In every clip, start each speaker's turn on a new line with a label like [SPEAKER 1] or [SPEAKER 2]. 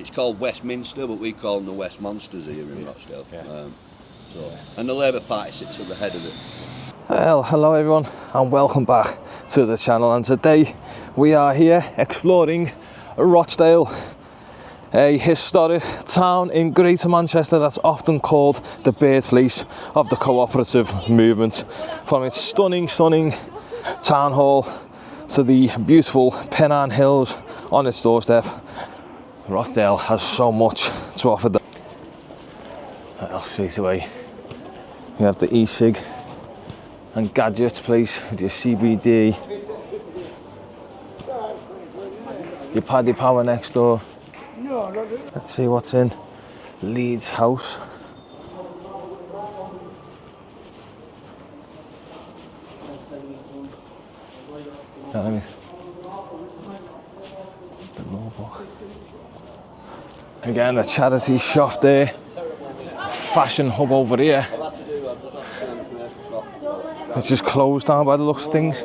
[SPEAKER 1] It's called Westminster, but we call them the West Monsters here in Rochdale.
[SPEAKER 2] Yeah.
[SPEAKER 1] And the Labour Party sits at the head of it.
[SPEAKER 2] Well, hello everyone and welcome back to the channel, and today we are here exploring Rochdale, a historic town in Greater Manchester that's often called the birthplace of the cooperative movement. From its stunning town hall to the beautiful Pennine Hills on its doorstep, Rochdale has so much to offer. Well, straight away we have the e-cig and gadgets place with your CBD, your Paddy Power next door. Let's see what's in Leeds House. Again, a charity shop there, fashion hub over here. It's just closed down by the looks of things. I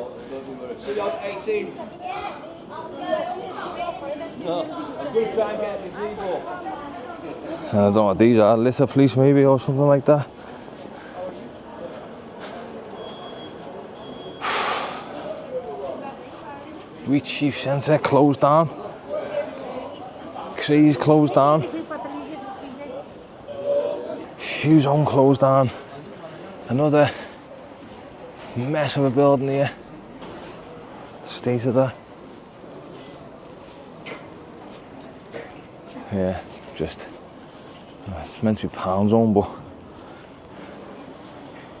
[SPEAKER 2] don't know what these are, litter police maybe or something like that. Wheat Chief Centre closed down. Craze closed down. Shoe Zone closed down. Another mess of a building here. The state of that. Yeah, just it's meant to be Pound Zone, but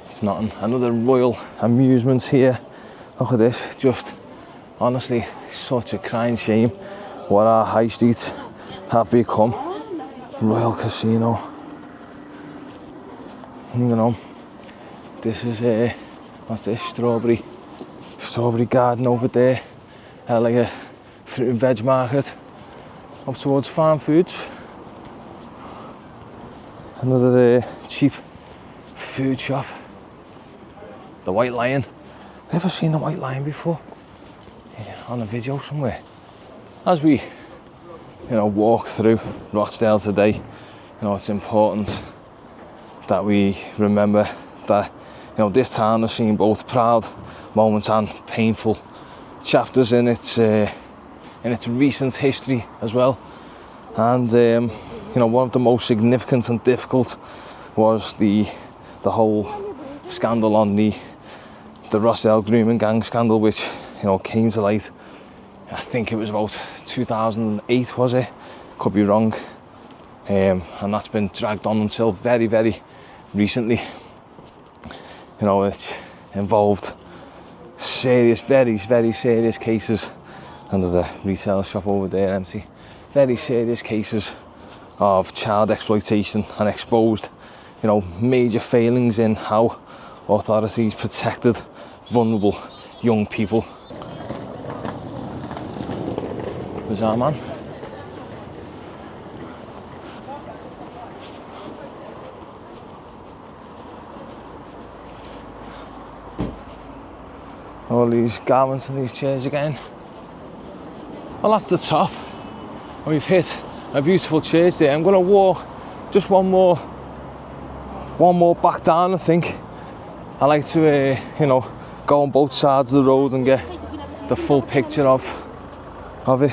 [SPEAKER 2] it's nothing. Another Royal Amusements here. Look at this. Just honestly, such a crying shame what our high streets have become. Royal Casino. You know, this is what's this? Strawberry garden over there. Like a fruit and veg market up towards Farm Foods. Another cheap food shop. The White Lion. Ever seen the White Lion before? Yeah, on a video somewhere. As we, walk through Rochdale today, it's important that we remember that this town has seen both proud moments and painful chapters in its recent history as well. And one of the most significant and difficult was the whole scandal on the Rochdale Grooming gang scandal, which came to light. I think it was about 2008, was it? Could be wrong. And that's been dragged on until very, very recently. It's involved serious, very, very serious cases. Under the retail shop over there, empty. Very serious cases of child exploitation and exposed, major failings in how authorities protected vulnerable young people. Where's our man? All these garments and these chairs again. Well, that's the top. We've hit a beautiful church there. I'm going to walk just one more back down. I think I like to, go on both sides of the road and get the full picture of it.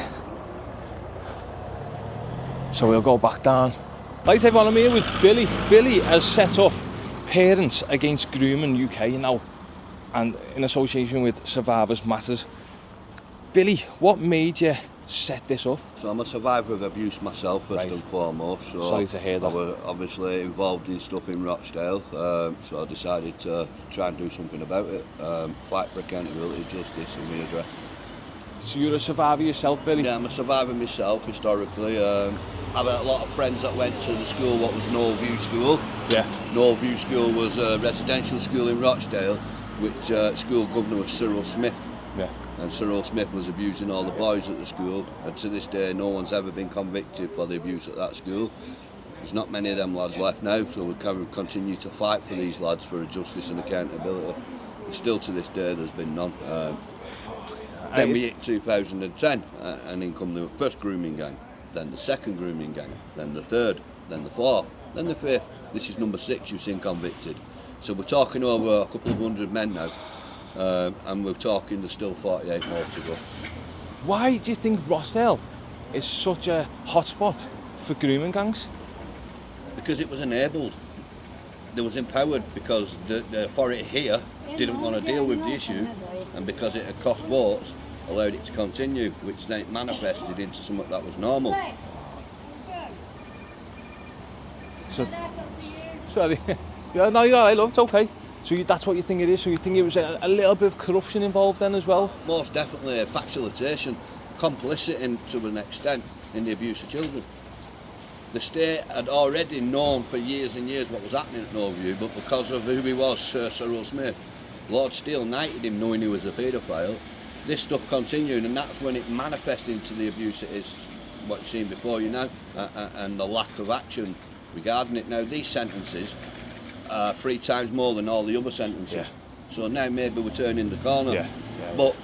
[SPEAKER 2] So we'll go back down. Right, everyone, I'm here with Billy. Billy has set up Parents Against Grooming UK now, and in association with Survivors Matters. Billy, what made you set this up?
[SPEAKER 1] So I'm a survivor of abuse myself, first and foremost. So
[SPEAKER 2] sorry to hear that.
[SPEAKER 1] I was obviously involved in stuff in Rochdale, so I decided to try and do something about it, fight for accountability, justice and redress.
[SPEAKER 2] So you're a survivor yourself, Billy?
[SPEAKER 1] Yeah, I'm a survivor myself, historically. I've had a lot of friends that went to the school, what was Knoll View School.
[SPEAKER 2] Yeah.
[SPEAKER 1] Knoll View School was a residential school in Rochdale, which school governor was Cyril Smith.
[SPEAKER 2] Yeah.
[SPEAKER 1] And Cyril Smith was abusing all the boys at the school, and to this day no one's ever been convicted for the abuse at that school. There's not many of them lads left now, so we continue to fight for these lads for justice and accountability. And still to this day there's been none. Then we hit 2010 and in come the first grooming gang. then the second grooming gang, then the third, then the fourth, then the fifth. This is number 6 you've seen convicted. So we're talking over a couple of hundred men now, and we're talking there's still 48 more to go.
[SPEAKER 2] Why do you think Rochdale is such a hotspot for grooming gangs?
[SPEAKER 1] Because it was enabled. It was empowered because the authority here didn't want to deal with the issue, and because it had cost votes, allowed it to continue, which then it manifested into something that was normal.
[SPEAKER 2] So, sorry. Yeah, no, you're all right, love, it's okay. So that's what you think it is? So you think it was a little bit of corruption involved then as well?
[SPEAKER 1] Most definitely, facilitation, complicity to an extent in the abuse of children. The state had already known for years and years what was happening at Norview, but because of who he was, Sir Cyril Smith, Lord Steele knighted him knowing he was a paedophile. This stuff continued, and that's when it manifested into the abuse it is, what you've seen before you now, and the lack of action regarding it. Now, these sentences are 3 times more than all the other sentences.
[SPEAKER 2] Yeah.
[SPEAKER 1] So now maybe we're turning the corner.
[SPEAKER 2] Yeah.
[SPEAKER 1] But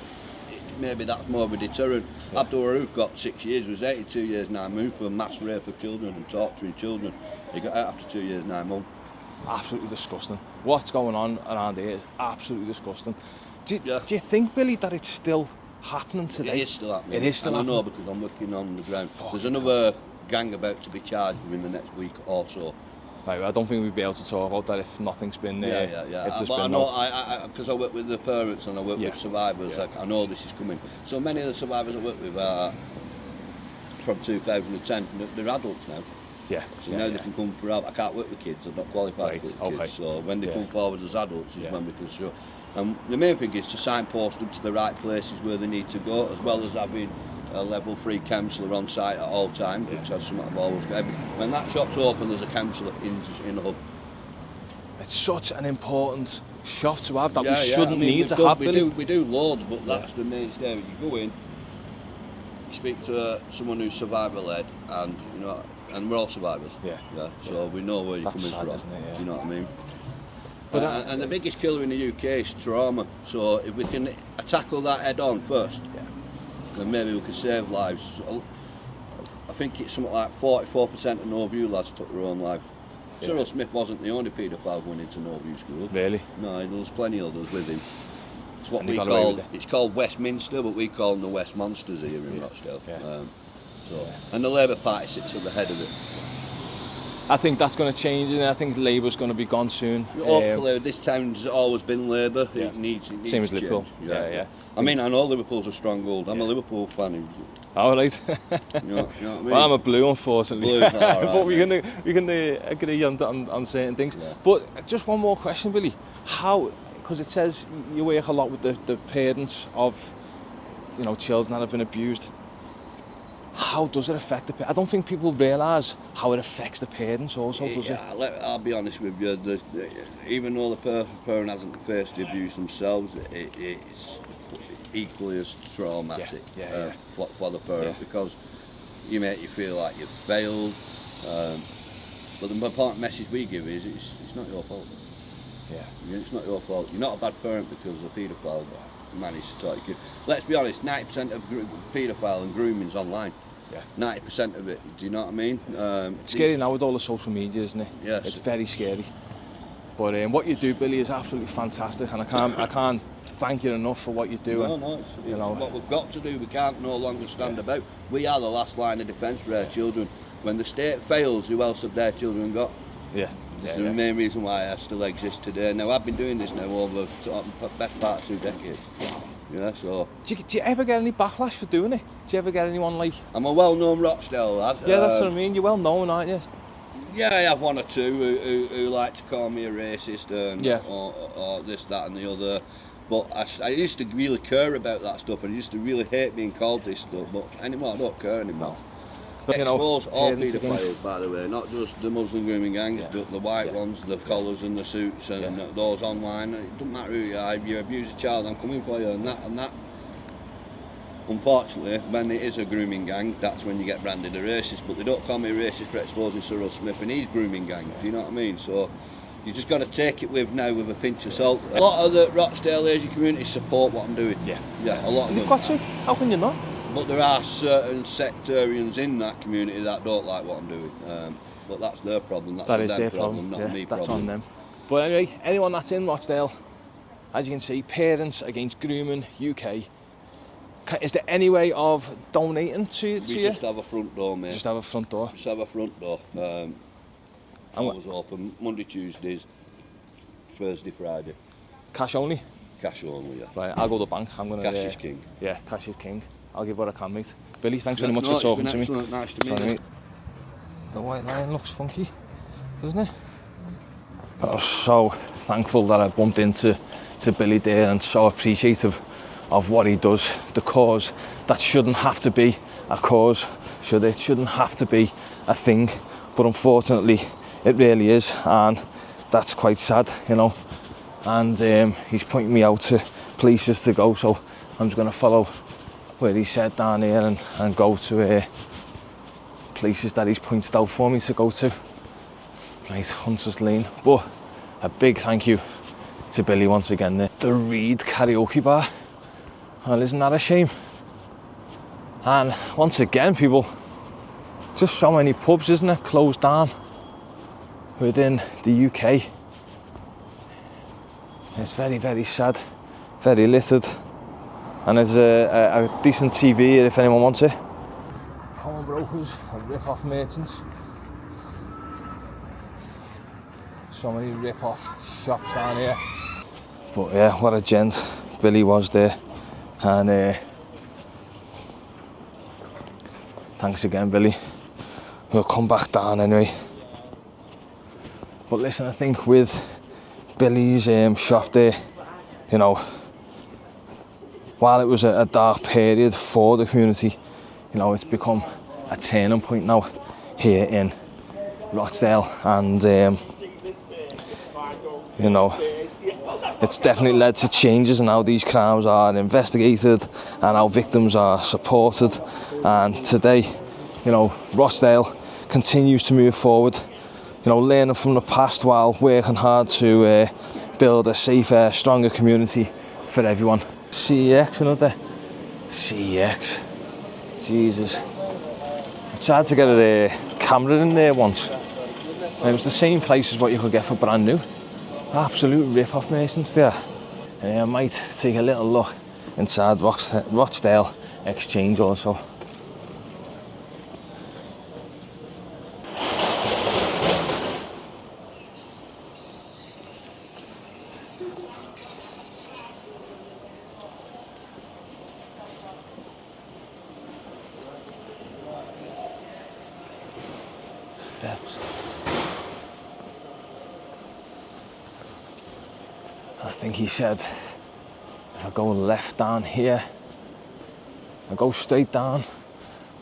[SPEAKER 1] maybe that's more of a deterrent. Yeah. Abdul Rauf got 6 years, was 82 years 9 months for mass rape of children and torturing children. He got out after 2 years 9 months.
[SPEAKER 2] Absolutely disgusting. What's going on around here is absolutely disgusting. Do you think, Billy, that it's still happening today?
[SPEAKER 1] It is still happening.
[SPEAKER 2] It is still happening.
[SPEAKER 1] I know because I'm working on the ground. There's another gang about to be charged within the next week or so.
[SPEAKER 2] Right, well, I don't think we'd be able to talk about that if nothing's been there.
[SPEAKER 1] Yeah.
[SPEAKER 2] If there's
[SPEAKER 1] but
[SPEAKER 2] been
[SPEAKER 1] I know, because I work with the parents and I work
[SPEAKER 2] Yeah.
[SPEAKER 1] with survivors,
[SPEAKER 2] Yeah.
[SPEAKER 1] I know this is coming. So many of the survivors I work with are from 2010, they're adults now.
[SPEAKER 2] Yeah.
[SPEAKER 1] So now they can come for help. I can't work with kids, I'm not qualified to work with kids. So when they come forward as adults is when we can show. And the main thing is to signpost them to the right places where they need to go, as well as having a level 3 counsellor on site at all times, which is something I've always got. When that shop's open, there's a counsellor in the hub.
[SPEAKER 2] It's such an important shop to have that we
[SPEAKER 1] I
[SPEAKER 2] shouldn't
[SPEAKER 1] mean,
[SPEAKER 2] need to have, Billy.
[SPEAKER 1] We do loads, but that's the mainstay. You go in, you speak to someone who's survivor-led, and and we're all survivors.
[SPEAKER 2] Yeah.
[SPEAKER 1] So we know where you're coming
[SPEAKER 2] sad,
[SPEAKER 1] from.
[SPEAKER 2] Isn't it? Yeah.
[SPEAKER 1] Do you know what I mean?
[SPEAKER 2] But
[SPEAKER 1] and the biggest killer in the UK is trauma. So if we can tackle that head on first, then maybe we could save lives. I think it's something like 44% of Norview lads took their own life. Cyril Smith wasn't the only paedophile going into Norview School.
[SPEAKER 2] Really?
[SPEAKER 1] No, there was plenty of others with him. It's what
[SPEAKER 2] And
[SPEAKER 1] we
[SPEAKER 2] he got away
[SPEAKER 1] call,
[SPEAKER 2] with it.
[SPEAKER 1] it's called Westminster, but we call them the West Monsters here in Rochdale.
[SPEAKER 2] Yeah.
[SPEAKER 1] And the Labour Party sits at the head of it.
[SPEAKER 2] I think that's going to change, and I think Labour's going to be gone soon.
[SPEAKER 1] Hopefully, this town's always been Labour.
[SPEAKER 2] Yeah.
[SPEAKER 1] It needs
[SPEAKER 2] Same as
[SPEAKER 1] change.
[SPEAKER 2] Liverpool. Yeah.
[SPEAKER 1] I mean, I know Liverpool's a stronghold. I'm a Liverpool fan.
[SPEAKER 2] Oh, right.
[SPEAKER 1] You know what I mean?
[SPEAKER 2] Well, I'm a blue, unfortunately.
[SPEAKER 1] Blue's all right,
[SPEAKER 2] but we can agree on certain things.
[SPEAKER 1] Yeah.
[SPEAKER 2] But just one more question, Billy. How? Because it says you work a lot with the parents of, children that have been abused. How does it affect the parents? I don't think people realise how it affects the parents also, does it?
[SPEAKER 1] I'll be honest with you, even though the parent hasn't faced the abuse themselves, it's equally as traumatic for the parent because you make you feel like you've failed. But the important message we give is it's not your fault.
[SPEAKER 2] Yeah.
[SPEAKER 1] It's not your fault. You're not a bad parent because a paedophile managed to talk you. Let's be honest, 90% of paedophile and grooming's online.
[SPEAKER 2] Yeah.
[SPEAKER 1] 90% of it, do you know what I mean?
[SPEAKER 2] It's scary now with all the social media, isn't it?
[SPEAKER 1] Yes.
[SPEAKER 2] It's very scary. But what you do, Billy, is absolutely fantastic, and I can't thank you enough for what you do.
[SPEAKER 1] No, it's what we've got to do. We can't no longer stand about. We are the last line of defence for our children. When the state fails, who else have their children got?
[SPEAKER 2] Yeah.
[SPEAKER 1] It's the main reason why I still exist today. Now, I've been doing this now over the best part of 2 decades. So...
[SPEAKER 2] Do you ever get any backlash for doing it? Do you ever get anyone like...
[SPEAKER 1] I'm a well-known Rochdale lad.
[SPEAKER 2] Yeah, that's what I mean. You're well-known, aren't you?
[SPEAKER 1] Yeah, I have 1 or 2 who like to call me a racist and or this, that and the other. But I used to really care about that stuff, and I used to really hate being called this stuff. But anymore, I don't care anymore.
[SPEAKER 2] But,
[SPEAKER 1] expose all
[SPEAKER 2] parents
[SPEAKER 1] paedophiles, by the way, not just the Muslim grooming gangs, the white ones, the collars and the suits, and those online. It doesn't matter who you are. If you abuse a child, I'm coming for you, and that. Unfortunately, when it is a grooming gang, that's when you get branded a racist. But they don't call me a racist for exposing Cyril Smith and his grooming gang. Do you know what I mean? So you just got to take it with a pinch of salt. A lot of the Rochdale Asian community support what I'm doing.
[SPEAKER 2] Yeah.
[SPEAKER 1] A lot of them.
[SPEAKER 2] You've got to. How can you not?
[SPEAKER 1] But there are certain sectarians in that community that don't like what I'm doing. But that's their problem. That's
[SPEAKER 2] That is
[SPEAKER 1] their
[SPEAKER 2] their
[SPEAKER 1] problem,
[SPEAKER 2] problem.
[SPEAKER 1] not
[SPEAKER 2] Yeah,
[SPEAKER 1] me
[SPEAKER 2] that's
[SPEAKER 1] problem.
[SPEAKER 2] on them. But anyway, anyone that's in Rochdale, as you can see, Parents Against Grooming UK. Is there any way of donating to you?
[SPEAKER 1] We just have a front door, mate.
[SPEAKER 2] Just have a front door.
[SPEAKER 1] Just have a front door. It's always open Monday, Tuesdays, Thursday, Friday.
[SPEAKER 2] Cash only?
[SPEAKER 1] Cash only, yeah.
[SPEAKER 2] Right, I'll go to the bank. I'm gonna.
[SPEAKER 1] Cash is king.
[SPEAKER 2] Yeah, cash is king. I'll give what I can, mate. Billy, thanks very much
[SPEAKER 1] No,
[SPEAKER 2] for talking to me.
[SPEAKER 1] excellent. Nice to meet
[SPEAKER 2] Sorry,
[SPEAKER 1] you.
[SPEAKER 2] mate. The white line looks funky, doesn't it? I was so thankful that I bumped into Billy there, and so appreciative of what he does. The cause that shouldn't have to be a cause, should it? Shouldn't have to be a thing, but unfortunately it really is, and that's quite sad, you know. And he's pointing me out to places to go, so I'm just going to follow where he said down here and go to places that he's pointed out for me to go to. Right, Hunter's Lane. But a big thank you to Billy once again there. The Reed Karaoke Bar. Well, isn't that a shame? And once again, people, just so many pubs, isn't it, closed down within the UK. It's very, very sad, very littered. And there's a decent TV here if anyone wants it. Home brokers and rip-off merchants. So many rip-off shops down here. But yeah, what a gent Billy was there. And thanks again, Billy. We'll come back down anyway. But listen, I think with Billy's shop there, you know, while it was a dark period for the community, you know, it's become a turning point now here in Rochdale, and you know, it's definitely led to changes in how these crimes are investigated and how victims are supported. And today, you know, Rochdale continues to move forward, you know, learning from the past while working hard to build a safer, stronger community for everyone. CEX, another CEX. Jesus. I tried to get a camera in there once, and it was the same price as what you could get for brand new. Absolute rip-off merchants there. And I might take a little look inside Rochdale Exchange also. Steps. I think he said if I go left down here, I go straight down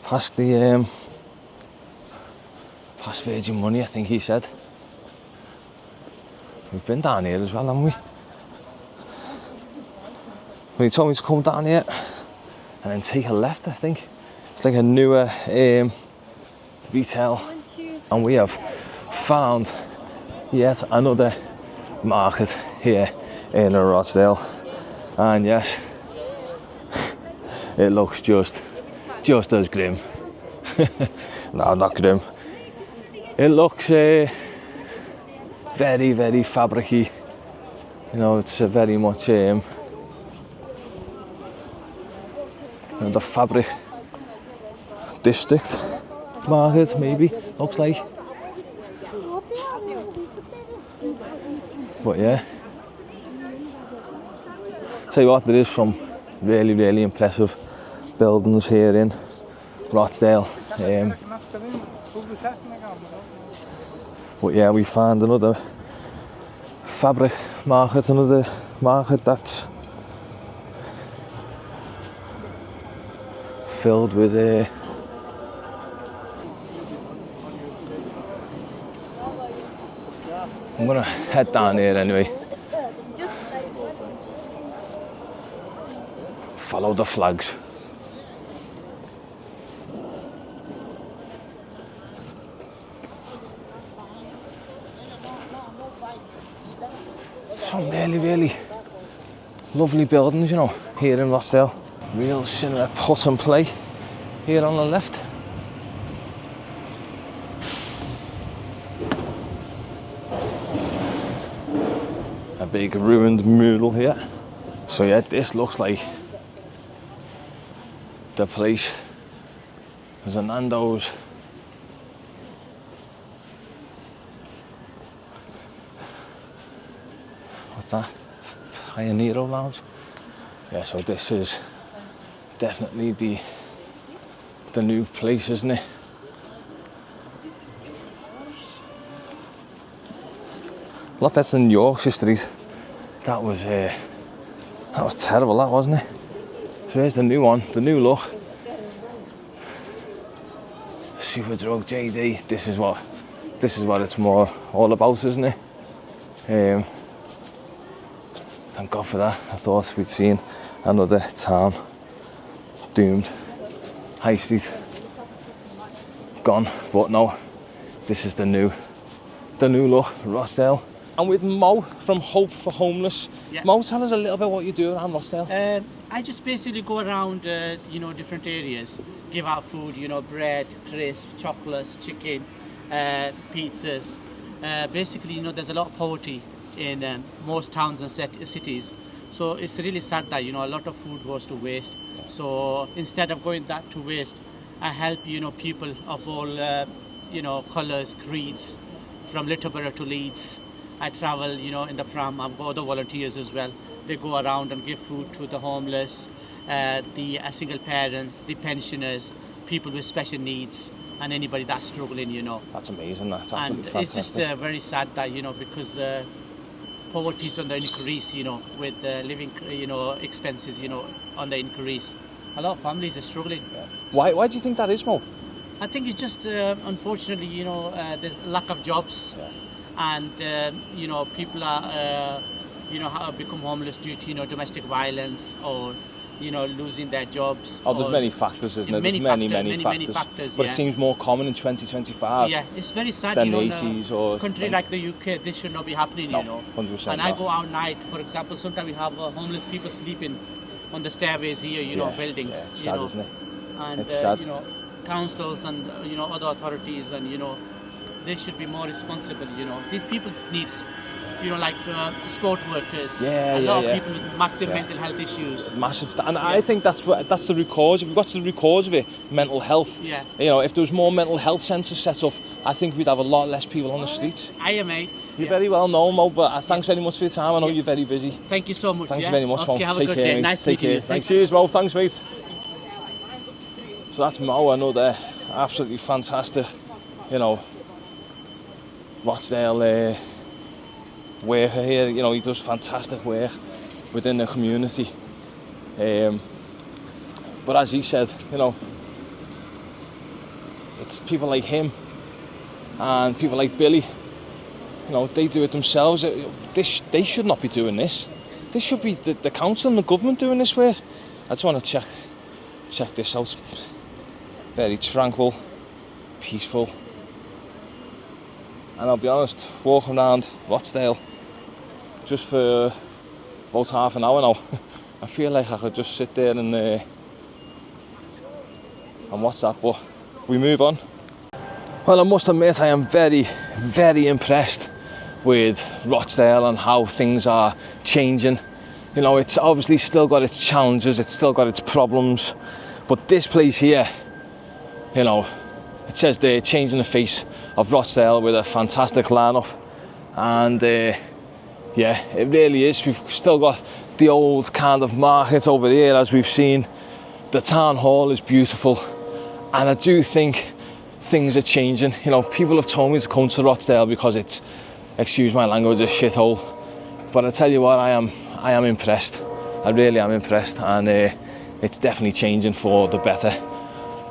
[SPEAKER 2] past the past Virgin Money, I think he said. We've been down here as well, haven't we? Well, he told me to come down here and then take a left, I think. It's like a newer retail. And we have found yet another market here in Rochdale. And yes, it looks just as grim. No, not grim. It looks very, very fabricy. You know, it's a very much the fabric district market, maybe, looks like. But yeah, tell you what, there is some really, really impressive buildings here in Rochdale. But yeah, we found another fabric market, another market that's filled with I'm gonna head down here anyway. Follow the flags. Some really, really lovely buildings, you know, here in Rochdale. Real cinema put and play. here on the left. A big ruined mural here. So yeah, this looks like the place. There's a Nando's. What's that? Pioneer Lounge. Yeah, so this is definitely the new place, isn't it? A lot better than Yorkshire Street. That was terrible, that, wasn't it? So here's the new one, the new look. Superdrug JD. This is what it's more all about, isn't it? Thank God for that. I thought we'd seen another town doomed. High Street gone, but no. This is the new look, Rochdale. And with Mo from Hope for Homeless. Yeah. Mo, tell us a little bit what you do around Rochdale.
[SPEAKER 3] I just basically go around, different areas, give out food, bread, crisps, chocolates, chicken, pizzas. Basically, there's a lot of poverty in most towns and cities. So it's really sad that, a lot of food goes to waste. So instead of going that to waste, I help, people of all, colours, creeds, from Littleborough to Leeds. I travel, in the pram. I've got other volunteers as well. They go around and give food to the homeless, the single parents, the pensioners, people with special needs, and anybody that's struggling,
[SPEAKER 2] That's amazing. That's absolutely fantastic.
[SPEAKER 3] It's just very sad that, because poverty is on the increase, with living, expenses, on the increase. A lot of families are struggling.
[SPEAKER 2] Yeah. Why do you think that is, Mo?
[SPEAKER 3] I think it's just, unfortunately, there's lack of jobs. Yeah. And people are have become homeless due to domestic violence or losing their jobs.
[SPEAKER 2] Oh, there's many factors, isn't there? There's many factors. But it seems more common in 2025.
[SPEAKER 3] Yeah, it's very sad.
[SPEAKER 2] Than 80s or
[SPEAKER 3] a country like the UK, this should not be happening.
[SPEAKER 2] 100%.
[SPEAKER 3] And I go out night, for example. Sometimes we have homeless people sleeping on the stairways here. Buildings.
[SPEAKER 2] Yeah, it's sad, isn't it?
[SPEAKER 3] And
[SPEAKER 2] it's sad.
[SPEAKER 3] Councils and other authorities and they should be more responsible. These people need, like sport workers. A lot of people with massive mental health issues.
[SPEAKER 2] Massive, and I think that's the root cause. If we got to the root cause of it, mental health.
[SPEAKER 3] Yeah.
[SPEAKER 2] If there was more mental health centres set up, I think we'd have a lot less people on the streets.
[SPEAKER 3] Mate.
[SPEAKER 2] You're very well known, Mo. But thanks very much for your time. I know you're very busy.
[SPEAKER 3] Thank you so much.
[SPEAKER 2] Thanks very much, Mo.
[SPEAKER 3] Okay, have
[SPEAKER 2] Take
[SPEAKER 3] a good
[SPEAKER 2] care,
[SPEAKER 3] day.
[SPEAKER 2] mate.
[SPEAKER 3] Nice
[SPEAKER 2] Take
[SPEAKER 3] meeting
[SPEAKER 2] care.
[SPEAKER 3] you.
[SPEAKER 2] Thanks, cheers, Mo. Thanks, mate. So that's Mo. I know they're absolutely fantastic. Rochdale worker here, he does fantastic work within the community. But as he said, it's people like him and people like Billy, they do it themselves. They should not be doing this. This should be the council and the government doing this work. I just want to check this out. Very tranquil, peaceful. And I'll be honest, walking around Rochdale just for about half an hour now, I feel like I could just sit there and watch that, but we move on. Well, I must admit I am very, very impressed with Rochdale and how things are changing. It's obviously still got its challenges, it's still got its problems, but this place here, it says they're changing the face of Rochdale with a fantastic lineup, and it really is. We've still got the old kind of market over here, as we've seen. The town hall is beautiful, and I do think things are changing. People have told me to come to Rochdale because it's, excuse my language, a shithole. But I tell you what, I am impressed. I really am impressed, and it's definitely changing for the better,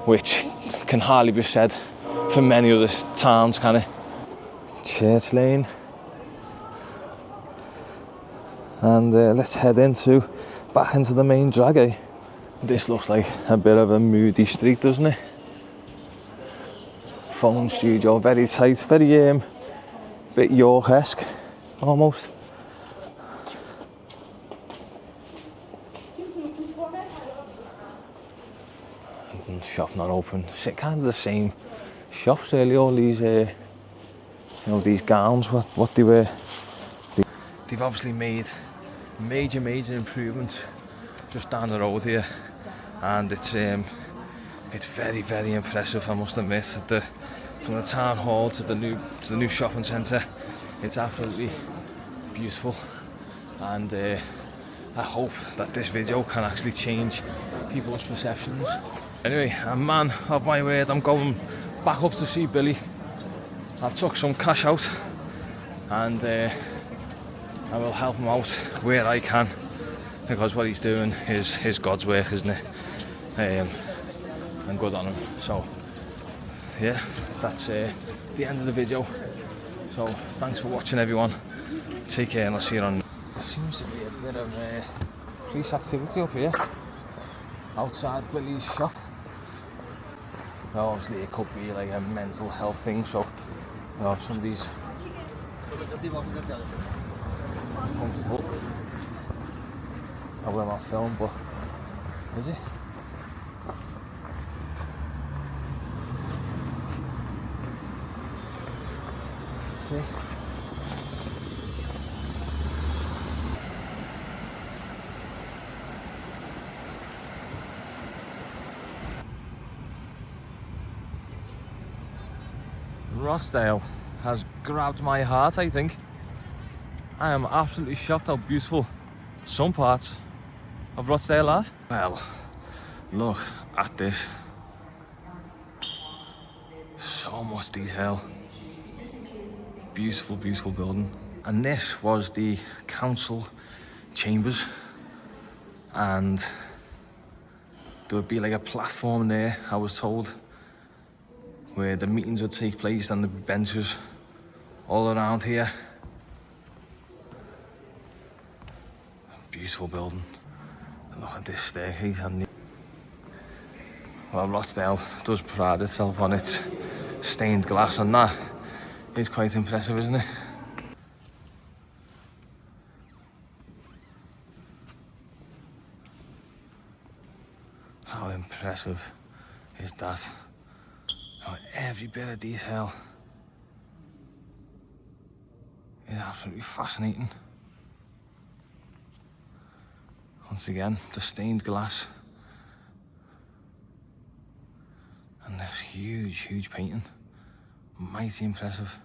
[SPEAKER 2] which can hardly be said for many other towns, can it? Church Lane. And let's head back into the main drag, eh? This looks like a bit of a moody street, doesn't it? Phone studio, very tight, very bit York-esque, almost. shop not open. Kind of the same shops really, all these, you know, these gowns, what they were. They've obviously made major improvements just down the road here, and it's very, very impressive, I must admit. From the town hall to the new shopping centre, it's absolutely beautiful, and I hope that this video can actually change people's perceptions. Anyway, a man of my word, I'm going back up to see Billy. I've took some cash out, and I will help him out where I can, because what he's doing is God's work, isn't it? And good on him. So yeah, that's the end of the video. So thanks for watching, everyone. Take care, and I'll see you on. There seems to be a bit of police activity up here outside Billy's shop. Now obviously it could be like a mental health thing, so you know, somebody's comfortable. I will not film, but is it? Let's see. Rochdale has grabbed my heart, I think. I am absolutely shocked how beautiful some parts of Rochdale are. Well, look at this. So much detail. Beautiful, beautiful building. And this was the council chambers, and there would be like a platform there, I was told, where the meetings would take place, and there'd be benches all around here. Beautiful building. And look at this staircase. Well, Rochdale does pride itself on its stained glass, and that is quite impressive, isn't it? How impressive is that? How every bit of detail is absolutely fascinating. Once again, the stained glass and this huge painting, mighty impressive.